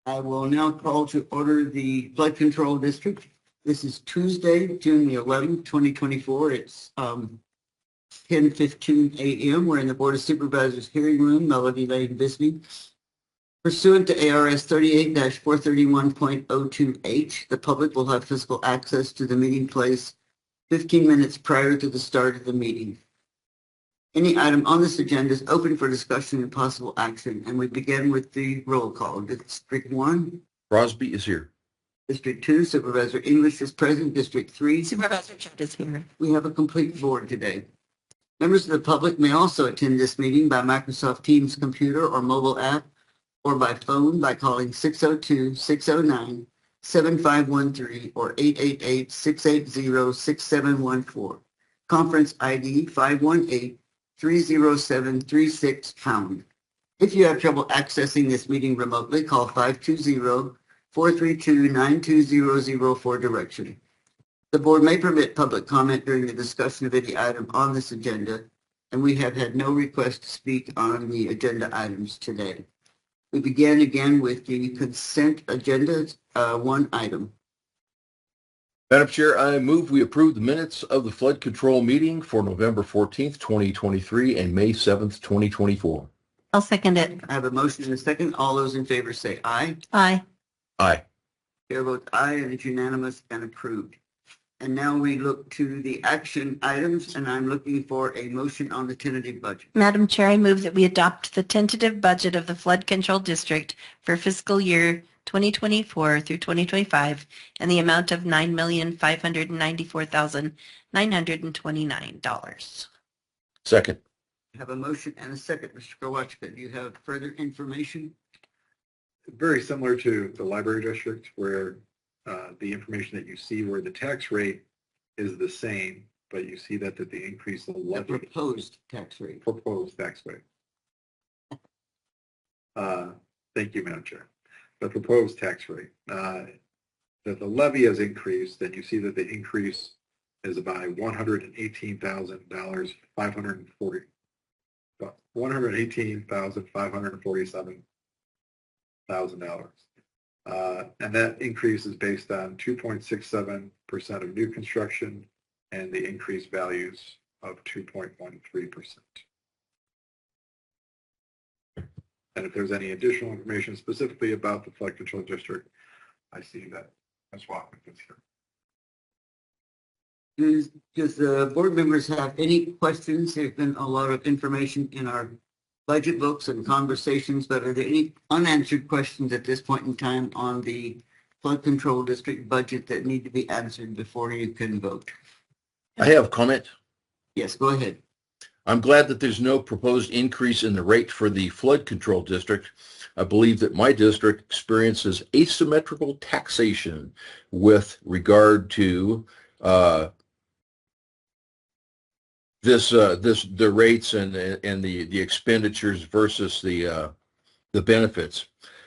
I will now call to order the Flood Control District. This is Tuesday, June the 11th, 2024. It's 10:15 a.m. We're in the Board of Supervisors hearing room, Melody Lane, Bisbee. Pursuant to ARS 38-431.028, the public will have physical access to the meeting place 15 minutes prior to the start of the meeting. Any item on this agenda is open for discussion and possible action, and we begin with the roll call. District 1. Crosby is here. District 2, Supervisor English is present. District 3. Supervisor Judd is here. We have a complete board today. Members of the public may also attend this meeting by Microsoft Teams computer or mobile app, or by phone by calling 602-609-7513 or 888-680-6714. Conference ID 518-30736#. If you have trouble accessing this meeting remotely, call 520-432-92000 for direction. The board may permit public comment during the discussion of any item on this agenda, and we have had no request to speak on the agenda items today. We begin again with the consent agenda, one item. Madam Chair, I move we approve the minutes of the flood control meeting for November 14th, 2023 and May 7th, 2024. I'll second it. I have a motion and a second. All those in favor say aye. Aye. Aye. Chair votes aye, and it's unanimous and approved. And now we look to the action items, and I'm looking for a motion on the tentative budget. Madam Chair, I move that we adopt the tentative budget of the Flood Control District for fiscal year 2024 through 2025 and the amount of $9,594,929. Second. I have a motion and a second. Mr. Kowalczyk, do you have further information? Very similar to the library district, where the information that you see where the tax rate is the same, but you see that the increase of the levy, Proposed tax rate. proposed tax rate. Thank you, Madam Chair. The proposed tax rate, that the levy has increased, then you see that the increase is by $118,547,000. And that increase is based on 2.67% of new construction and the increased values of 2.13%. And if there's any additional information specifically about the flood control district, I see that Ms. Walker is here. Does the board members have any questions? There's been a lot of information in our budget books and conversations, but are there any unanswered questions at this point in time on the flood control district budget that need to be answered before you can vote? I have a comment. Yes, go ahead. I'm glad that there's no proposed increase in the rate for the flood control district. I believe that my district experiences asymmetrical taxation with regard to the rates and the expenditures versus the benefits.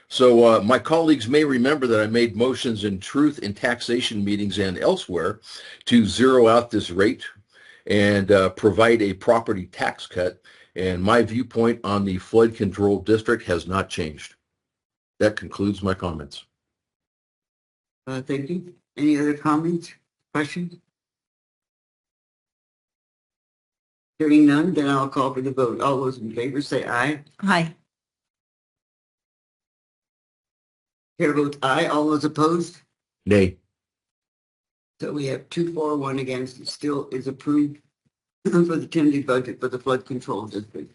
So my colleagues may remember that I made motions in truth in taxation meetings and elsewhere to zero out this rate and provide a property tax cut. And my viewpoint on the flood control district has not changed. That concludes my comments. Thank you. Any other comments, questions? Hearing none, then I'll call for the vote. All those in favor say aye. Aye. Chair votes aye. All those opposed? Nay. So we have 2 for, 1 against. It still is approved for the tentative budget for the flood control district.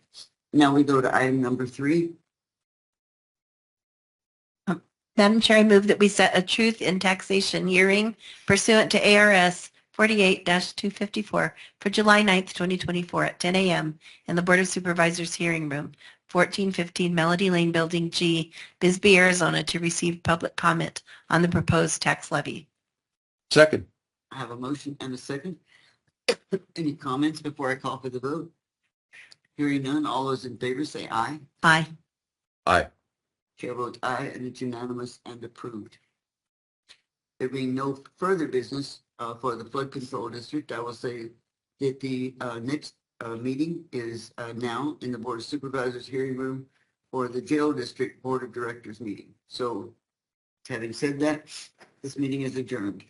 Now we go to item number 3. Madam Chair, I move that we set a truth in taxation hearing pursuant to ARS 48-254 for July 9th, 2024 at 10 a.m. in the Board of Supervisors hearing room, 1415 Melody Lane, Building G, Bisbee, Arizona, to receive public comment on the proposed tax levy. Second. I have a motion and a second. Any comments before I call for the vote? Hearing none, all those in favor say aye. Aye. Aye. Chair votes aye, and it's unanimous and approved. There being no further business for the flood control district, I will say that the next meeting is now in the Board of Supervisors hearing room for the jail district Board of Directors meeting. So Having said that, this meeting is adjourned.